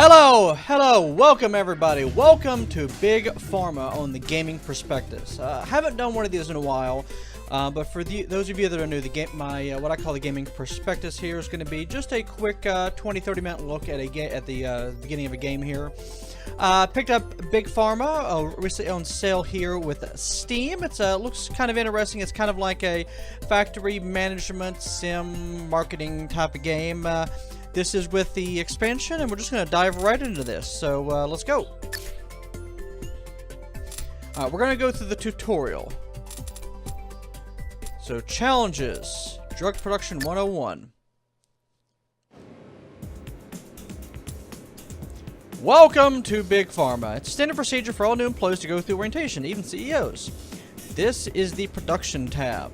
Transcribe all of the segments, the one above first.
Hello, welcome everybody. Welcome to Big Pharma on the Gaming Prospectus. Haven't done one of these in a while, but for those of you that are new, what I call the Gaming Prospectus here is going to be just a quick 20-30 minute look at the beginning of a game here. Picked up Big Pharma, recently on sale here with Steam. It looks kind of interesting. It's kind of like a factory management sim marketing type of game. This is with the expansion, and we're just going to dive right into this. So let's go. We're going to go through the tutorial. So challenges, drug production 101. Welcome to Big Pharma. It's a standard procedure for all new employees to go through orientation, even CEOs. This is the production tab.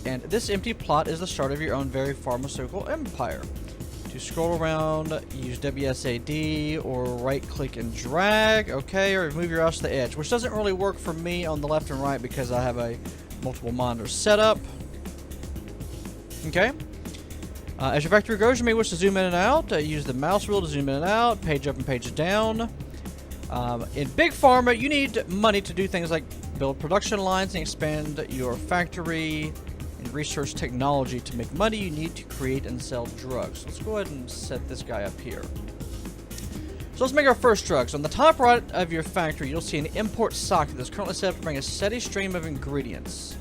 And this empty plot is the start of your own very pharmaceutical empire. To scroll around, use WSAD or right-click and drag, okay, or move your mouse to the edge, which doesn't really work for me on the left and right because I have a multiple monitor setup. Okay. As your factory grows, you may wish to zoom in and out. Use the mouse wheel to zoom in and out, page up and page down. In Big Pharma, you need money to do things like build production lines and expand your factory. And research technology. To make money, you need to create and sell drugs. Let's go ahead and set this guy up here. So let's make our first drugs. On the top right of your factory, you'll see an import socket that's currently set up to bring a steady stream of ingredients.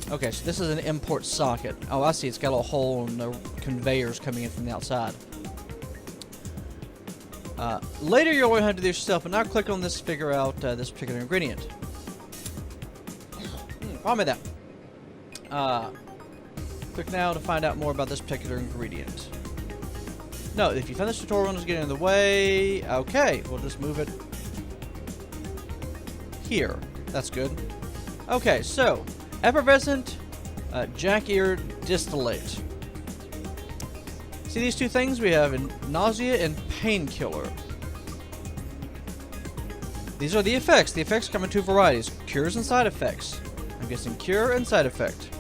Okay, so this is an import socket. Oh, I see. It's got a hole and the conveyors coming in from the outside. Later, you'll learn how to do this yourself, but now click on this to figure out this particular ingredient. Follow me that. Click now to find out more about this particular ingredient. No, if you find this tutorial is getting in the way, okay, we'll just move it here. That's good. Okay, so effervescent jack-ear distillate. See these two things? We have nausea and painkiller. These are the effects. The effects come in two varieties: cures and side effects. I'm guessing cure and side effect.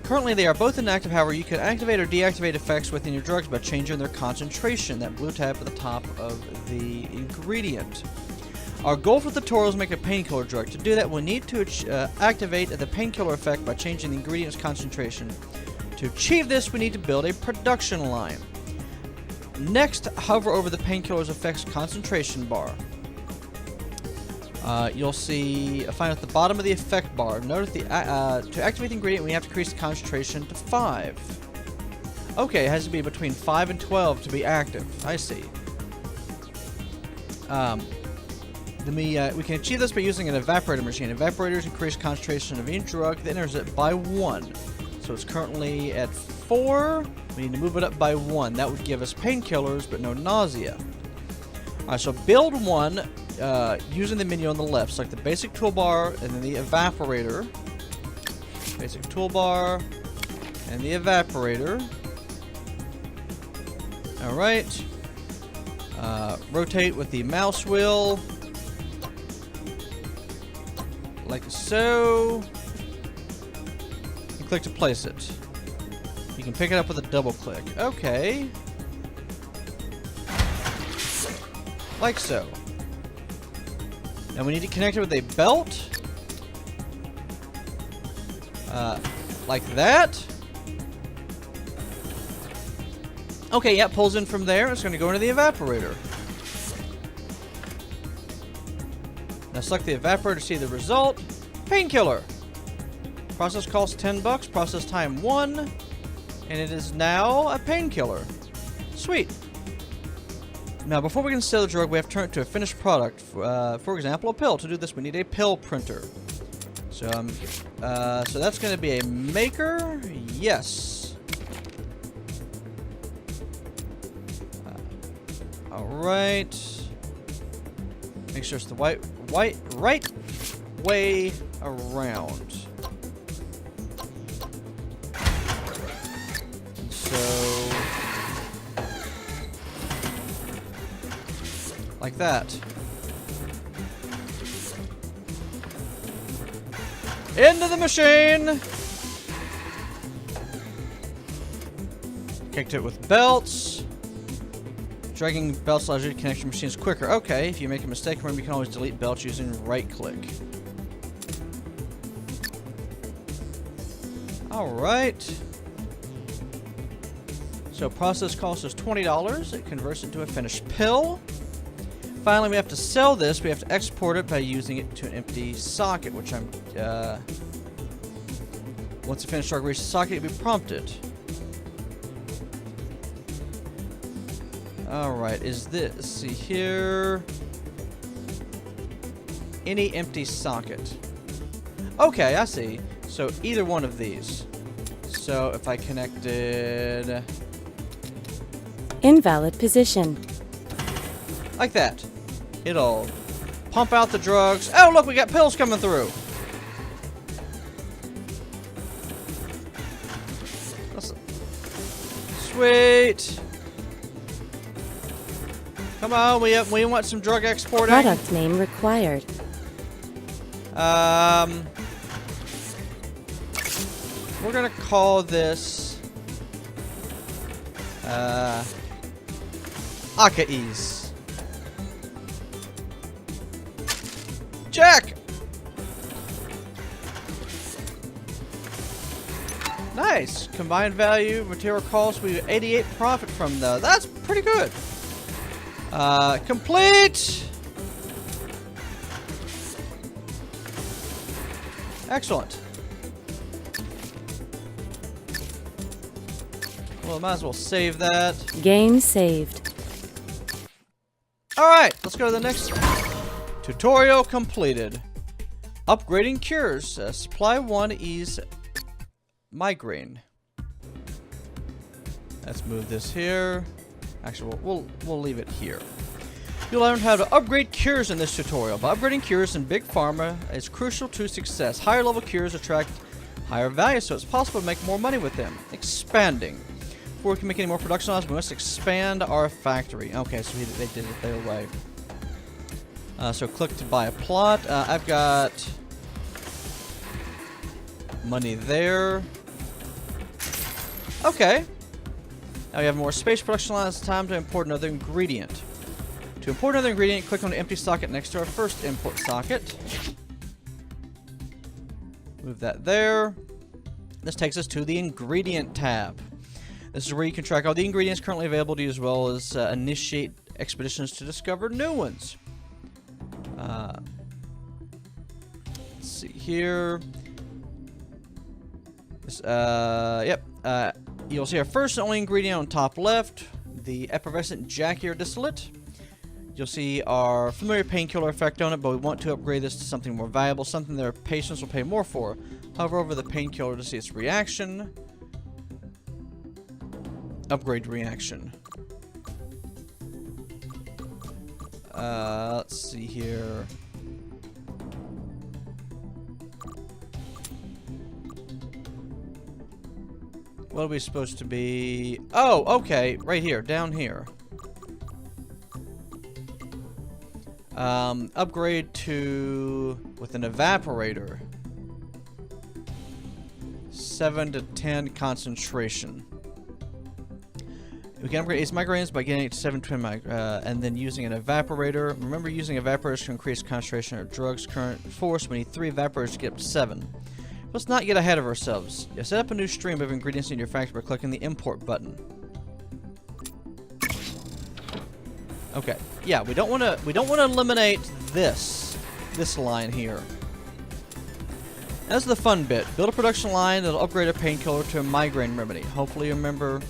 Currently, they are both inactive. However, you can activate or deactivate effects within your drugs by changing their concentration. That blue tab at the top of the ingredient. Our goal for the tutorial is to make a painkiller drug. To do that, we'll need to activate the painkiller effect by changing the ingredient's concentration. To achieve this, we need to build a production line. Next, hover over the painkiller's effects concentration bar. You'll find at the bottom of the effect bar. Notice to activate the ingredient, we have to increase the concentration to 5. Okay, it has to be between 5 and 12 to be active. I see. We can achieve this by using an evaporator machine. Evaporators increase concentration of any drug that enters it by 1. So it's currently at 4. We need to move it up by 1. That would give us painkillers, but no nausea. Alright, so build one. Using the menu on the left, select the basic toolbar and then the evaporator. Basic toolbar and the evaporator. Alright. Rotate with the mouse wheel. Like so. And click to place it. You can pick it up with a double click. Okay. Like so. Now we need to connect it with a belt. Like that. Okay, yeah, pulls in from there. It's going to go into the evaporator. Now select the evaporator to see the result. Painkiller. Process costs $10. Process time 1. And it is now a painkiller. Sweet. Now, before we can sell the drug, we have to turn it to a finished product. For example, a pill. To do this, we need a pill printer. So that's going to be a maker. Yes. All right. Make sure it's the right way around. So. Like that. Into the machine! Okay, Kicked it with belts. Dragging belts allows you to connect your machines quicker. Okay, if you make a mistake, remember you can always delete belts using right-click. Alright. So process cost is $20. It converts into a finished pill. Finally, we have to sell this. We have to export it by using it to an empty socket, which I'm... once the finished drug reaches the socket, it'll be prompted. Alright, is this... Let's see here... Any empty socket. Okay, I see. So, either one of these. So, if I connected... Invalid position. Like that. It'll pump out the drugs. Oh, look, we got pills coming through. Sweet. Come on, we want some drug exporting. Product name required. We're gonna call this AKA's. Check! Nice. Combined value, material cost, we get 88 profit from those. That's pretty good. Complete! Excellent. Well, might as well save that. Game saved. Alright, let's go to the next tutorial completed. Upgrading cures. Supply 1 ease migraine. Let's move this here. Actually, we'll leave it here. You'll learn how to upgrade cures in this tutorial. By upgrading cures in Big Pharma is crucial to success. Higher level cures attract higher value, so it's possible to make more money with them. Expanding. Before we can make any more production lines, we must expand our factory. Okay, so they did it their way. So click to buy a plot. I've got money there. Okay. Now we have more space production lines. It's time to import another ingredient. To import another ingredient, click on the empty socket next to our first import socket. Move that there. This takes us to the ingredient tab. This is where you can track all the ingredients currently available to you, as well as initiate expeditions to discover new ones. Let's see here. This, you'll see our first and only ingredient on top left, the effervescent Jack Ear distillate. You'll see our familiar painkiller effect on it, but we want to upgrade this to something more valuable, something that our patients will pay more for. Hover over the painkiller to see its reaction. Upgrade reaction. Let's see here. What are we supposed to be? Oh, okay, right here, down here. Upgrade to with an evaporator. 7 to 10 concentration. We can upgrade its migraines by getting it to 7 to 10 and then using an evaporator. Remember, using evaporators to increase concentration of drugs current force. We need 3 evaporators to get up to 7. Let's not get ahead of ourselves. You set up a new stream of ingredients in your factory by clicking the import button. Okay. Yeah, we don't want to eliminate this line here. That's the fun bit. Build a production line that'll upgrade a painkiller to a migraine remedy. Hopefully you remember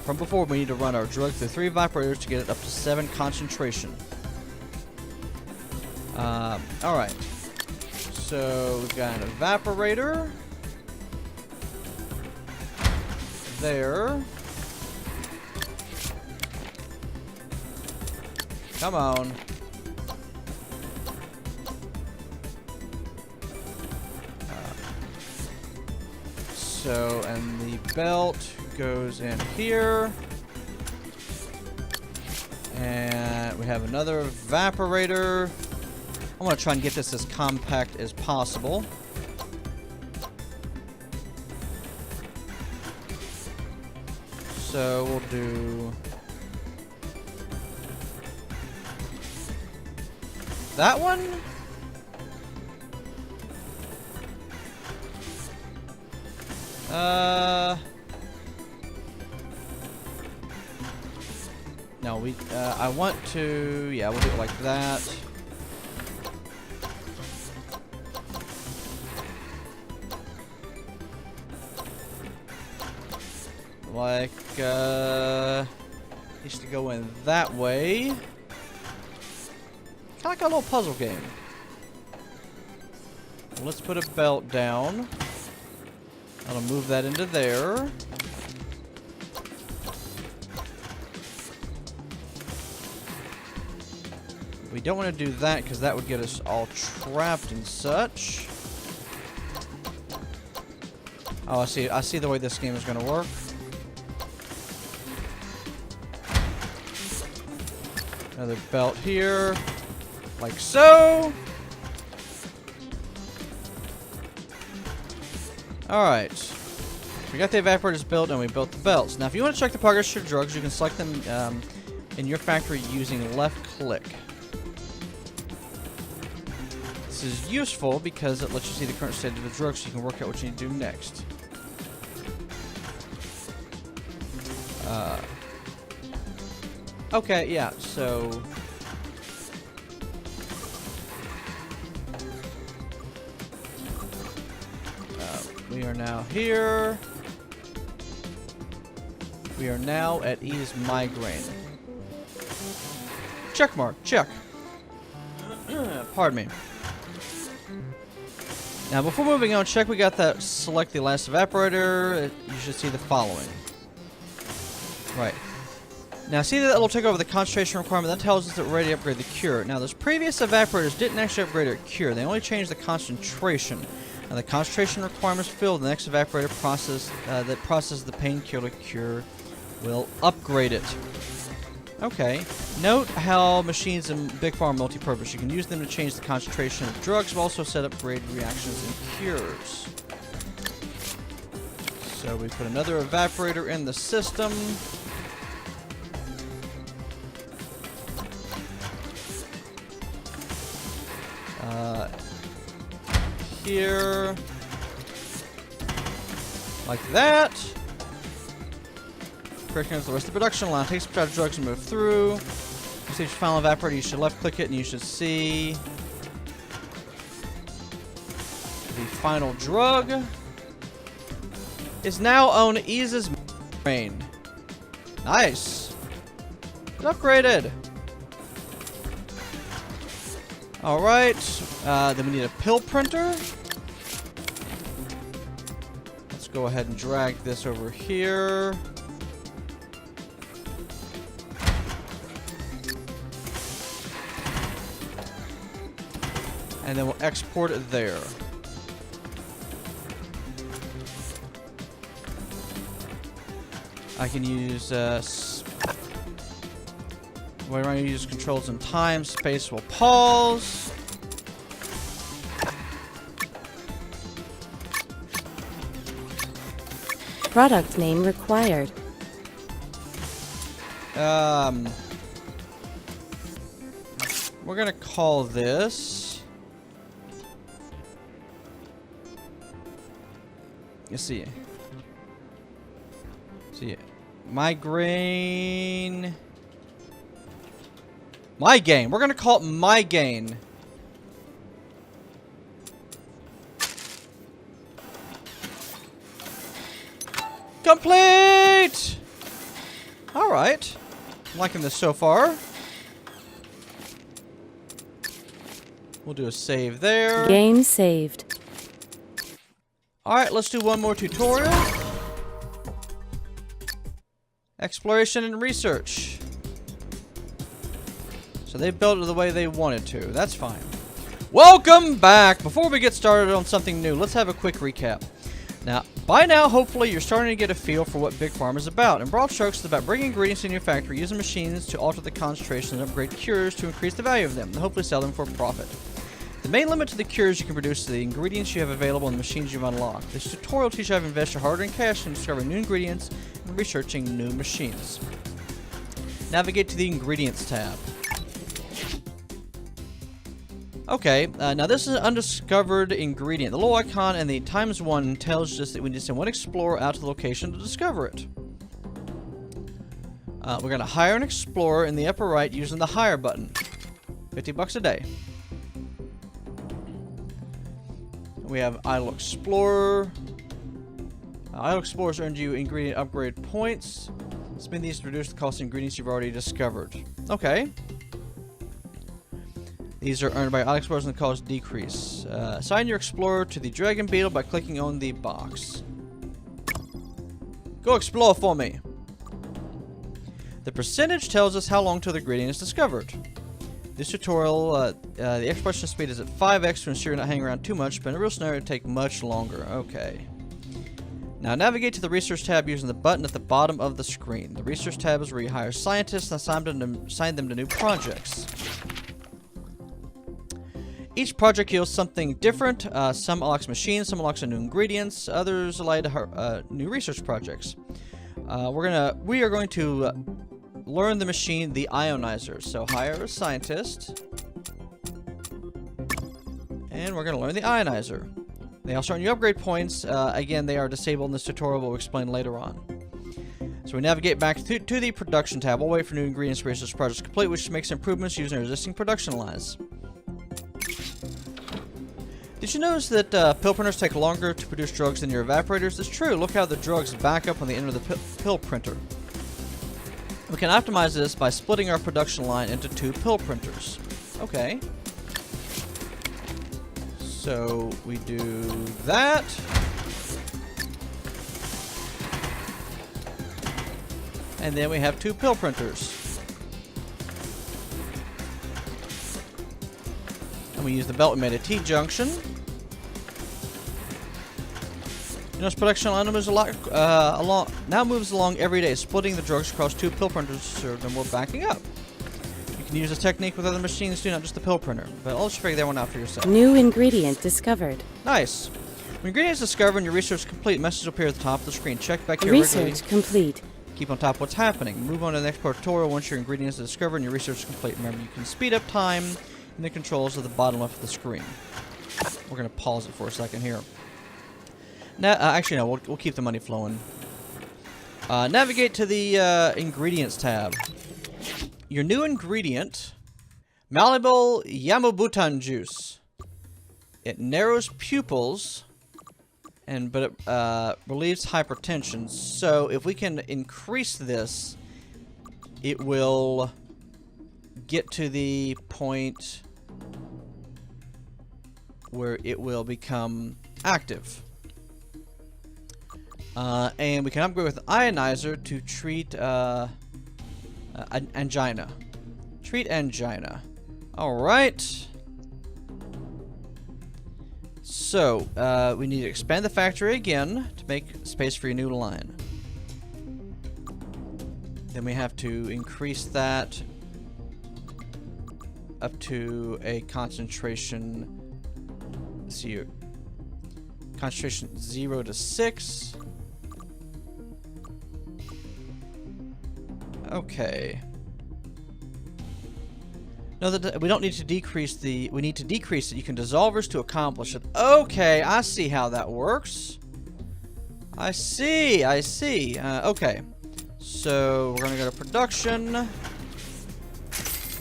from before, we need to run our drug through 3 evaporators to get it up to 7 concentration. Alright. So we've got an evaporator. There. Come on. And the belt goes in here. And we have another evaporator. I want to try and get this as compact as possible. So we'll do that one. No, I want to, yeah, we'll do it like that. Like, needs to go in that way. Kind of like a little puzzle game. Let's put a belt down. I'll move that into there. We don't want to do that because that would get us all trapped and such. Oh, I see the way this game is going to work. Another belt here, like so. Alright. We got the evaporators built and we built the belts. Now if you want to check the progress of your drugs, you can select them in your factory using left click. This is useful because it lets you see the current state of the drug so you can work out what you need to do next. Okay, yeah, so we are now here. We are now at ease migraine. Check mark, check. Pardon me. Now before moving on, check we got that select the last evaporator. You should see the following. Right. Now see that it'll take over the concentration requirement. That tells us that we're ready to upgrade the cure. Now those previous evaporators didn't actually upgrade our cure. They only changed the concentration. Now the concentration requirements filled, the next evaporator process that processes the painkiller cure will upgrade it. Okay. Note how machines in Big Pharma multi-purpose. You can use them to change the concentration of drugs, but also set up upgrade reactions and cures. So we put another evaporator in the system. Here, like that. Correcting the rest of the production line. Takes some drugs and move through. You see your final evaporator. You should left click it, and you should see the final drug is now on Ease's brain. Nice. It's upgraded. Alright, then we need a pill printer. Let's go ahead and drag this over here. And then we'll export it there. I can use, we're going to use controls and time. Space will pause. Product name required. We're going to call this. Let's see. Migraine. Migraine. We're gonna call it migraine. Complete. All right. I'm liking this so far. We'll do a save there. Game saved. All right. Let's do one more tutorial. Exploration and research. So they built it the way they wanted to. That's fine. Welcome back! Before we get started on something new, let's have a quick recap. Now, by now, hopefully, you're starting to get a feel for what Big Pharma is about. In broad strokes, it's about bringing ingredients in your factory, using machines to alter the concentration and upgrade cures to increase the value of them, and hopefully sell them for a profit. The main limit to the cures you can produce is the ingredients you have available in the machines you've unlocked. This tutorial teaches you how to invest your hard-earned cash in discovering new ingredients researching new machines. Navigate to the Ingredients tab. Okay, now this is an undiscovered ingredient. The little icon and the ×1 tells us that we need to send one explorer out to the location to discover it. We're going to hire an explorer in the upper right using the hire button. $50 a day. We have Idle Explorer. Idle Explorers earned you ingredient upgrade points. Spend these to reduce the cost of ingredients you've already discovered. Okay. These are earned by Idle Explorers and the cost decrease. Assign your explorer to the Dragon Beetle by clicking on the box. Go explore for me. The percentage tells us how long till the ingredient is discovered. This tutorial, the exploration speed is at 5x to ensure you're not hanging around too much, but in a real scenario it would take much longer. Okay. Now navigate to the Research tab using the button at the bottom of the screen. The Research tab is where you hire scientists and assign them to new projects. Each project yields something different. Some unlocks machines, some unlocks new ingredients, others allow you to new research projects. We are going to learn the machine, the ionizer. So hire a scientist. And we're going to learn the ionizer. They also earn you upgrade points. Again, they are disabled in this tutorial, but we'll explain later on. So we navigate back to the production tab. We'll wait for new ingredients for research projects complete, which makes improvements using our existing production lines. Did you notice that pill printers take longer to produce drugs than your evaporators? It's true. Look how the drugs back up when they enter the pill printer. We can optimize this by splitting our production line into 2 pill printers. Okay. So we do that. And then we have 2 pill printers. And we use the belt we made a T-junction. You notice production line moves now moves along every day, splitting the drugs across 2 pill printers to serve them more backing up. You can use this technique with other machines too, not just the pill printer. But I'll just figure that one out for yourself. New ingredient discovered. Nice. When ingredient is discovered and your research is complete, a message will appear at the top of the screen. Check back here regularly. Research complete. Keep on top of what's happening. Move on to the next tutorial once your ingredients are discovered and your research is complete. Remember, you can speed up time in the controls at the bottom left of the screen. We're going to pause it for a second here. Now, actually, no, we'll keep the money flowing. Navigate to the Ingredients tab. Your new ingredient, malleable Yamubutan juice. It narrows pupils, but it relieves hypertension. So if we can increase this, it will get to the point where it will become active. And we can upgrade with ionizer to treat angina. Treat angina. Alright. So, we need to expand the factory again to make space for your new line. Then we have to increase that up to a concentration. Let's see here. Concentration 0 to 6. Okay. No, we don't need to decrease the... We need to decrease it. You can dissolvers to accomplish it. Okay, I see how that works. I see. Okay. So, we're going to go to production.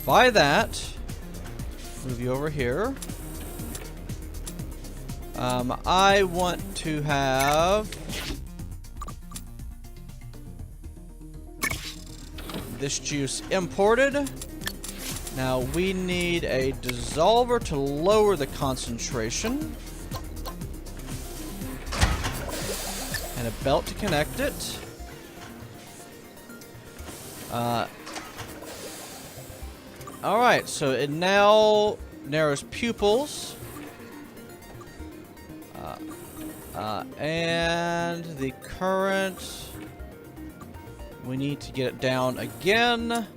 Buy that. Move you over here. I want to have... this juice imported. Now we need a dissolver to lower the concentration. And a belt to connect it. Alright, so it now narrows pupils. And the current... we need to get it down again.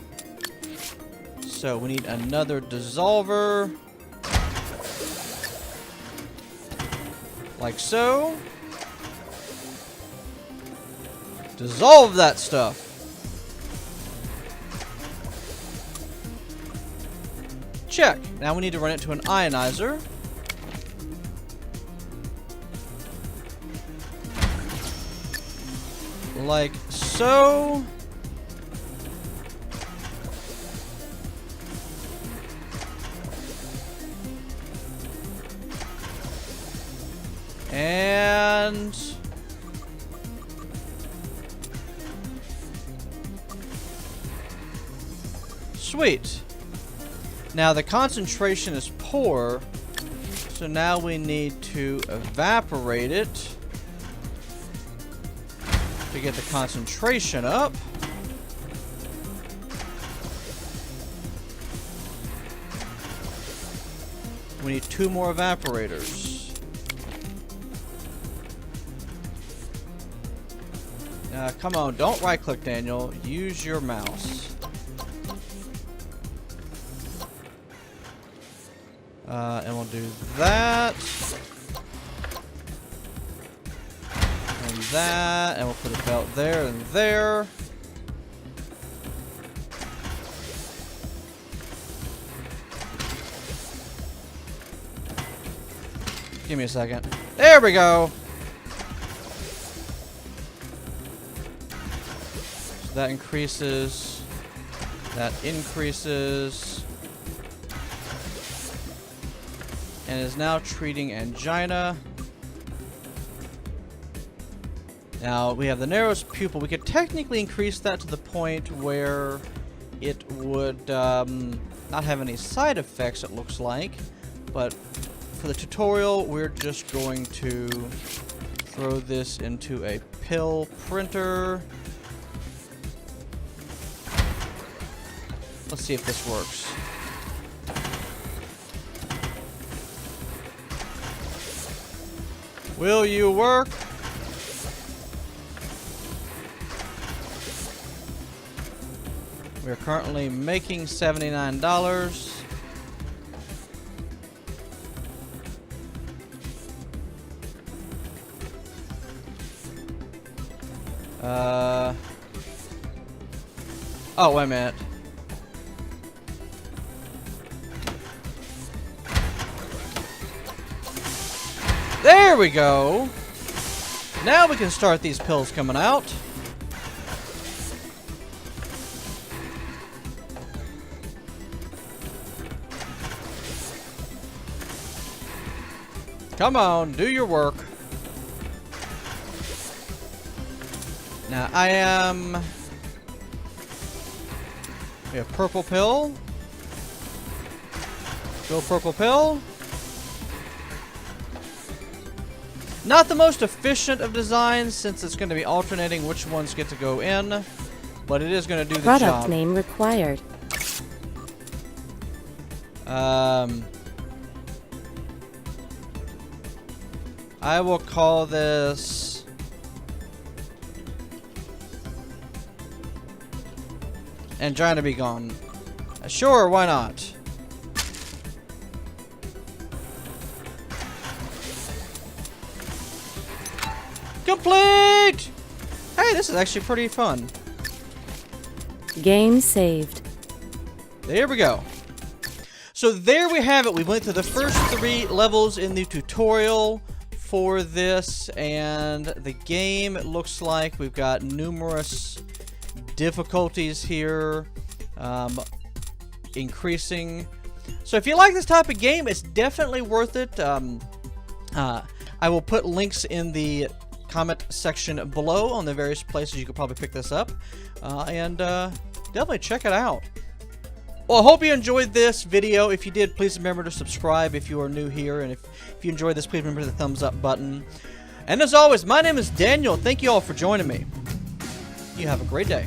So we need another dissolver. Like so. Dissolve that stuff. Check. Now we need to run it to an ionizer. Like so. And sweet. Now the concentration is poor, so now we need to evaporate it to get the concentration up. We need 2 more evaporators. Come on, don't right click, Daniel. Use your mouse. And we'll do that. And that. And we'll put a belt there and there. Give me a second. There we go. So that increases. That increases. And is now treating angina. Now we have the narrowest pupil. We could technically increase that to the point where it would not have any side effects, it looks like. But for the tutorial, we're just going to throw this into a pill printer. Let's see if this works. Will you work? We're currently making $79. Oh, wait a minute. There we go. Now we can start these pills coming out. Come on, do your work. Now I am... We have purple pill. Go purple pill. Not the most efficient of designs since it's going to be alternating which ones get to go in, but it is going to do the job. Product name required. I will call this Angina Be Gone. Sure, why not? Complete! Hey, this is actually pretty fun. Game saved. There we go. So there we have it. We went through the first 3 levels in the tutorial for this, and the game, it looks like we've got numerous difficulties here, increasing. So if you like this type of game, it's definitely worth it. I will put links in the comment section below on the various places you could probably pick this up, and definitely check it out. Well, I hope you enjoyed this video. If you did, please remember to subscribe if you are new here, and if you enjoyed this, please remember the thumbs up button. And as always, my name is Daniel. Thank you all for joining me. You have a great day.